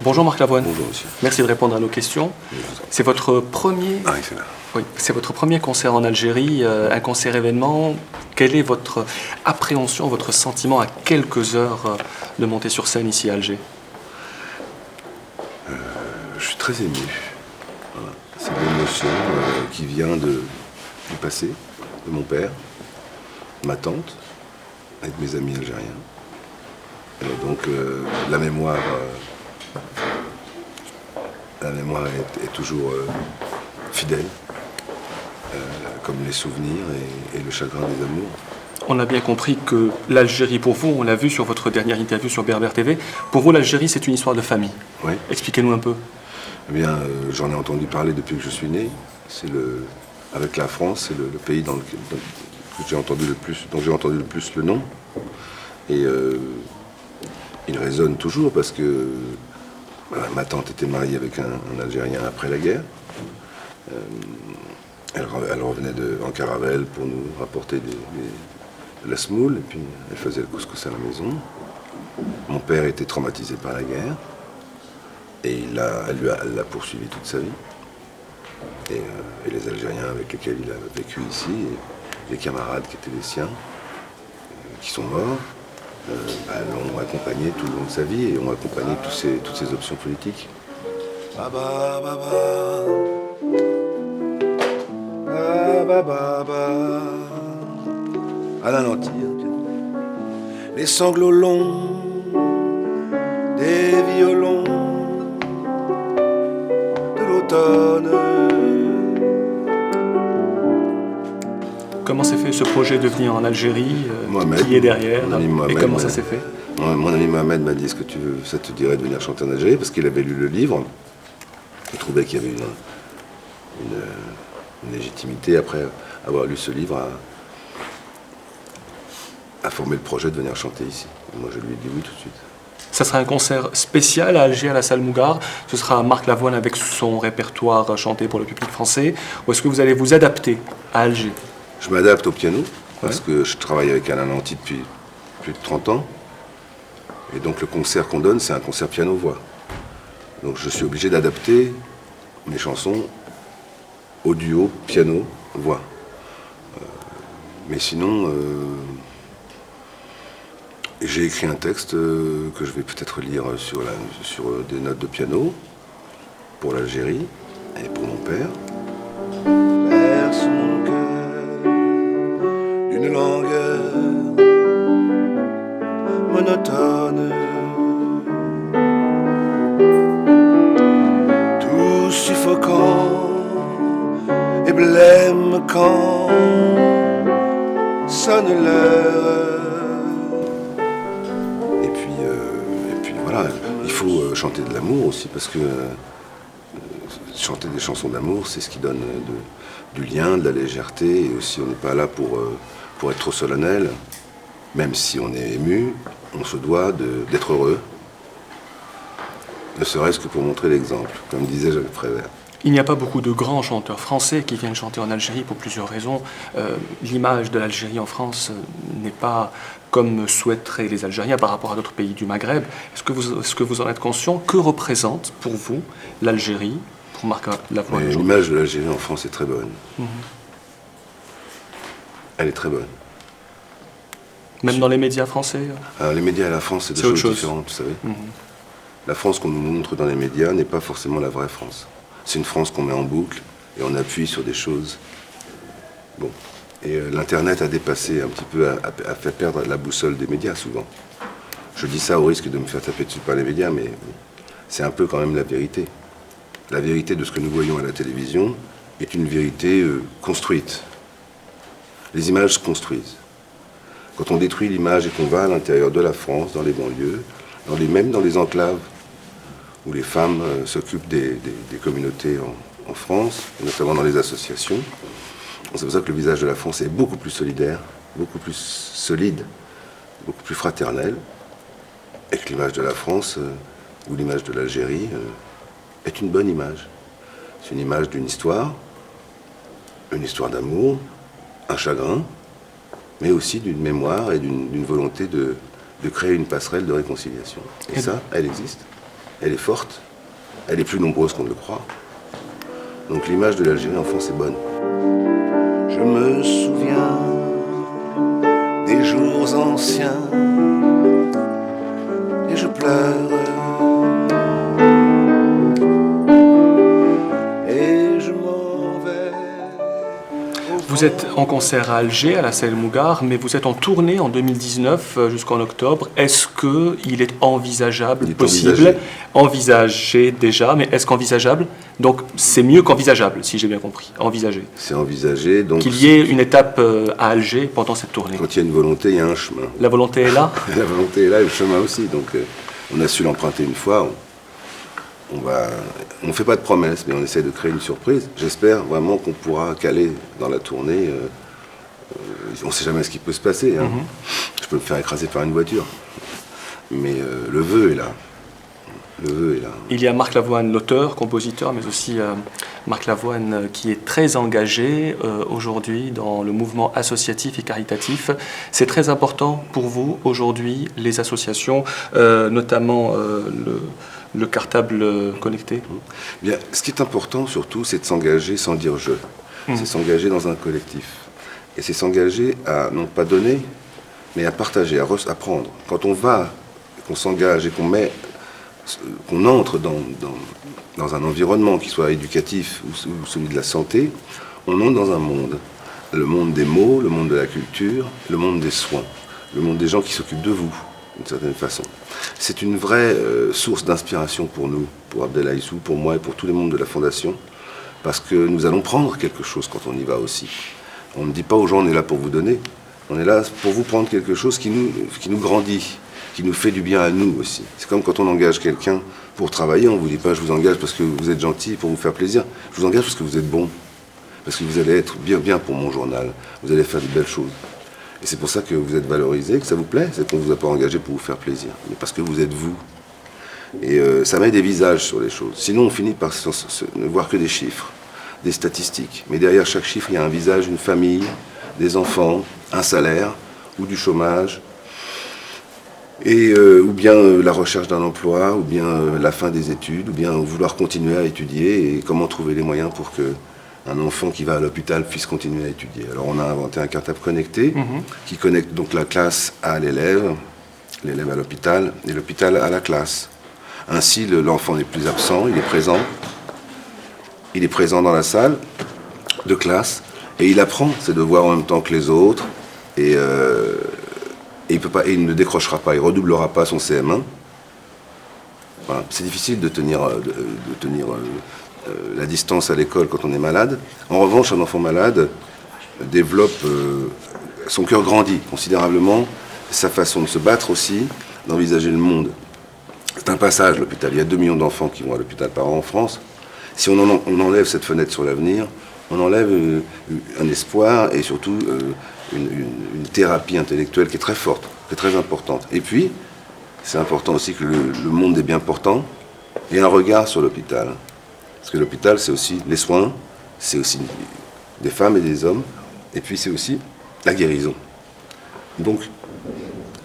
Bonjour Marc Lavoine. Bonjour monsieur. Merci de répondre à nos questions. C'est votre premier, Ah, il fait là. oui, c'est votre premier concert en Algérie, un concert événement. Quelle est votre appréhension, votre sentiment à quelques heures de monter sur scène ici à Alger? Je suis très ému. Voilà. C'est une émotion qui vient du passé, de mon père, ma tante, avec mes amis algériens. Et donc la mémoire est toujours fidèle, comme les souvenirs et le chagrin des amours. On a bien compris que l'Algérie, pour vous, on l'a vu sur votre dernière interview sur Berbère TV, pour vous l'Algérie c'est une histoire de famille. Oui. Expliquez-nous un peu. Eh bien, j'en ai entendu parler depuis que je suis né. Avec la France, c'est le pays dont j'ai entendu le plus le nom. Et il résonne toujours parce que ma tante était mariée avec un Algérien après la guerre. Elle revenait en caravelle pour nous rapporter de la semoule, et puis elle faisait le couscous à la maison. Mon père était traumatisé par la guerre, et elle l'a poursuivi toute sa vie. Et les Algériens avec lesquels il a vécu ici, et les camarades qui étaient les siens, qui sont morts, l'ont accompagné tout le long de sa vie et ont accompagné toutes ses options politiques. Baba, baba. Alain Lanty, les sanglots longs des violons de l'automne. Comment s'est fait ce projet de venir en Algérie? Mohamed, qui est derrière? mon ami Mohamed, et comment ça s'est fait? Mon ami Mohamed m'a dit: est-ce que ça te dirait de venir chanter en Algérie? Parce qu'il avait lu le livre. Il trouvait qu'il y avait une légitimité, après avoir lu ce livre, à former le projet de venir chanter ici. Et moi, je lui ai dit oui tout de suite. Ça sera un concert spécial à Alger, à la salle Mougar. Ce sera Marc Lavoine avec son répertoire chanté pour le public français. Ou est-ce que vous allez vous adapter à Alger? Je m'adapte au piano, parce que je travaille avec Alain Lanty depuis plus de 30 ans. Et donc le concert qu'on donne, c'est un concert piano-voix. Donc je suis obligé d'adapter mes chansons au duo piano-voix. Mais sinon, j'ai écrit un texte que je vais peut-être lire sur des notes de piano pour l'Algérie et pour mon père. Berce mon cœur d'une langueur monotone, tout suffocant et blême quand sonne l'heure. Et puis voilà, il faut chanter de l'amour aussi, parce que chanter des chansons d'amour, c'est ce qui donne du lien, de la légèreté, et aussi on n'est pas là pour être trop solennel. Même si on est ému, on se doit d'être heureux, ne serait-ce que pour montrer l'exemple, comme disait Jacques Prévert. Il n'y a pas beaucoup de grands chanteurs français qui viennent chanter en Algérie pour plusieurs raisons. L'image de l'Algérie en France n'est pas comme souhaiteraient les Algériens par rapport à d'autres pays du Maghreb. Est-ce que vous en êtes conscient? Que représente pour vous l'Algérie, pour Marc Lavoine? L'image de l'Algérie en France est très bonne. Elle est très bonne. Même dans les médias français? Alors, les médias et la France, c'est deux choses différentes, vous savez. La France qu'on nous montre dans les médias n'est pas forcément la vraie France. C'est une France qu'on met en boucle et on appuie sur des choses. Bon. Et l'Internet a dépassé un petit peu, a fait perdre la boussole des médias souvent. Je dis ça au risque de me faire taper dessus par les médias, mais c'est un peu quand même la vérité. La vérité de ce que nous voyons à la télévision est une vérité construite. Les images se construisent. Quand on détruit l'image et qu'on va à l'intérieur de la France, dans les banlieues, même dans les enclaves, où les femmes s'occupent des communautés en France, et notamment dans les associations, c'est pour ça que le visage de la France est beaucoup plus solidaire, beaucoup plus solide, beaucoup plus fraternel, et que l'image de la France, ou l'image de l'Algérie, est une bonne image. C'est une image d'une histoire, une histoire d'amour, un chagrin, mais aussi d'une mémoire et d'une volonté de créer une passerelle de réconciliation. Et ça, elle existe. elle est forte, elle est plus nombreuse qu'on ne le croit. Donc l'image de l'Algérie en France est bonne. Je me souviens des jours anciens et je pleure. Et je m'en vais. Vous êtes en concert à Alger, à la Salle Mougar, mais vous êtes en tournée en 2019 jusqu'en octobre. Est-ce qu'il est envisageable, possible, envisagé déjà, mais est-ce qu'envisageable? Donc c'est mieux qu'envisageable, si j'ai bien compris, envisagé. C'est envisagé, donc... Qu'il y ait une étape à Alger pendant cette tournée. Quand il y a une volonté, il y a un chemin. La volonté est là? La volonté est là et le chemin aussi, donc on a su l'emprunter une fois. On ne fait pas de promesses, mais on essaie de créer une surprise. J'espère vraiment qu'on pourra caler dans la tournée. On ne sait jamais ce qui peut se passer. Hein. Je peux me faire écraser par une voiture. Mais le vœu est là. Le vœu est là. Il y a Marc Lavoine, l'auteur, compositeur, mais aussi Marc Lavoine qui est très engagé aujourd'hui dans le mouvement associatif et caritatif. C'est très important pour vous aujourd'hui, les associations, notamment le cartable connecté? Bien, ce qui est important surtout, c'est de s'engager sans dire je. C'est s'engager dans un collectif. Et c'est s'engager à non pas donner, mais à partager, à prendre. Quand on va, qu'on s'engage et qu'on entre dans un environnement qui soit éducatif ou celui de la santé, on entre dans un monde. Le monde des mots, le monde de la culture, le monde des soins, le monde des gens qui s'occupent de vous, d'une certaine façon. C'est une vraie source d'inspiration pour nous, pour Abdelaïssou, pour moi et pour tout le monde de la Fondation, parce que nous allons prendre quelque chose quand on y va aussi. On ne dit pas aux gens on est là pour vous donner, on est là pour vous prendre quelque chose qui nous grandit, qui nous fait du bien à nous aussi. C'est comme quand on engage quelqu'un pour travailler, on ne vous dit pas je vous engage parce que vous êtes gentil, pour vous faire plaisir. Je vous engage parce que vous êtes bon, parce que vous allez être bien pour mon journal, vous allez faire de belles choses. Et c'est pour ça que vous êtes valorisé, que ça vous plaît, c'est qu'on ne vous a pas engagé pour vous faire plaisir, mais parce que vous êtes vous. Et ça met des visages sur les choses. Sinon on finit par ne voir que des chiffres, des statistiques. Mais derrière chaque chiffre, il y a un visage, une famille, des enfants, un salaire, ou du chômage, et ou bien la recherche d'un emploi, ou bien la fin des études, ou bien vouloir continuer à étudier, et comment trouver les moyens pour qu'un enfant qui va à l'hôpital puisse continuer à étudier. Alors on a inventé un cartable connecté, qui connecte donc la classe à l'élève à l'hôpital, et l'hôpital à la classe. Ainsi, l'enfant n'est plus absent, il est présent. Il est présent dans la salle de classe, et il apprend ses devoirs en même temps que les autres, et il ne décrochera pas, il ne redoublera pas son CM1. Voilà. C'est difficile de tenir la distance à l'école quand on est malade. En revanche, un enfant malade développe, son cœur grandit considérablement, sa façon de se battre aussi, d'envisager le monde. C'est un passage, l'hôpital. Il y a 2 millions d'enfants qui vont à l'hôpital par an en France. Si on enlève cette fenêtre sur l'avenir, on enlève un espoir et surtout une thérapie intellectuelle qui est très forte, qui est très importante. Et puis, c'est important aussi que le monde est bien portant et un regard sur l'hôpital. Parce que l'hôpital, c'est aussi les soins, c'est aussi des femmes et des hommes, et puis c'est aussi la guérison. Donc,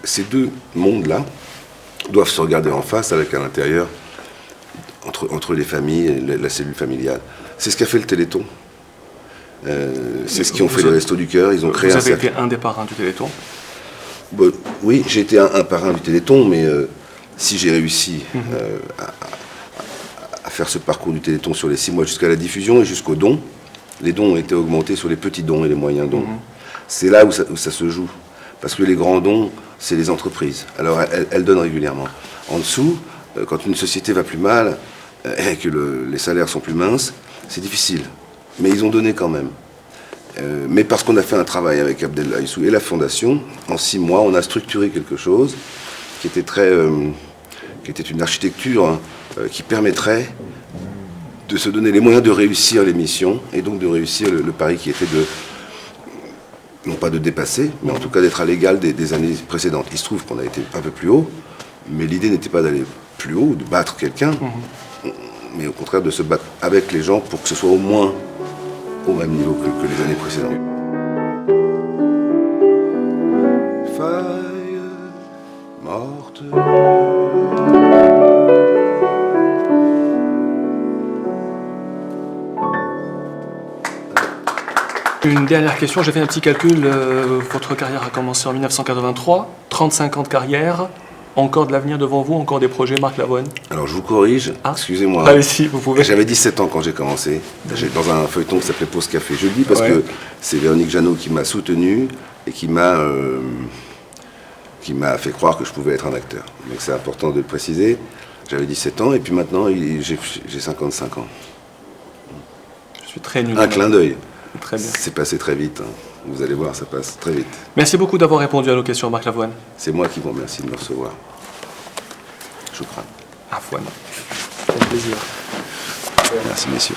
ces deux mondes-là doivent se regarder en face avec à l'intérieur, entre les familles et la cellule familiale. C'est ce qu'a fait le Téléthon. C'est ce qu'ils ont fait les Restos du Cœur. Ils ont créé Vous avez été un des parrains du Téléthon? Bon, oui, j'ai été un parrain du Téléthon, mais si j'ai réussi à faire ce parcours du Téléthon sur les 6 mois jusqu'à la diffusion et jusqu'au don, les dons ont été augmentés sur les petits dons et les moyens dons. C'est là où ça se joue. Parce que les grands dons, c'est les entreprises. Alors elles donnent régulièrement. En dessous, quand une société va plus mal et que les salaires sont plus minces, c'est difficile. Mais ils ont donné quand même. Mais parce qu'on a fait un travail avec Abdelaïssou et la Fondation, en 6 mois, on a structuré quelque chose qui était qui était une architecture qui permettrait de se donner les moyens de réussir l'émission et donc de réussir le pari qui était non pas de dépasser, mais en tout cas d'être à l'égal des années précédentes. Il se trouve qu'on a été un peu plus haut, mais l'idée n'était pas d'aller plus haut, de battre quelqu'un, mais au contraire de se battre avec les gens pour que ce soit au moins au même niveau que les années précédentes. Feuille morte, une dernière question. J'ai fait un petit calcul. Votre carrière a commencé en 1983. 35 ans de carrière. Encore de l'avenir devant vous, encore des projets, Marc Lavoine? Alors je vous corrige, excusez-moi. Allez-y, vous pouvez. J'avais 17 ans quand j'ai commencé, dans un feuilleton qui s'appelait Pause Café. Je le dis parce que c'est Véronique Jeannot qui m'a soutenu et qui m'a fait croire que je pouvais être un acteur. Donc c'est important de le préciser. J'avais 17 ans et puis maintenant j'ai 55 ans. Je suis très nul. Un clin d'œil. Très bien. C'est passé très vite. Hein. Vous allez voir, ça passe très vite. Merci beaucoup d'avoir répondu à nos questions, Marc Lavoine. C'est moi qui vous remercie de me recevoir. Choukran. Afouane. C'est un plaisir. Merci, messieurs.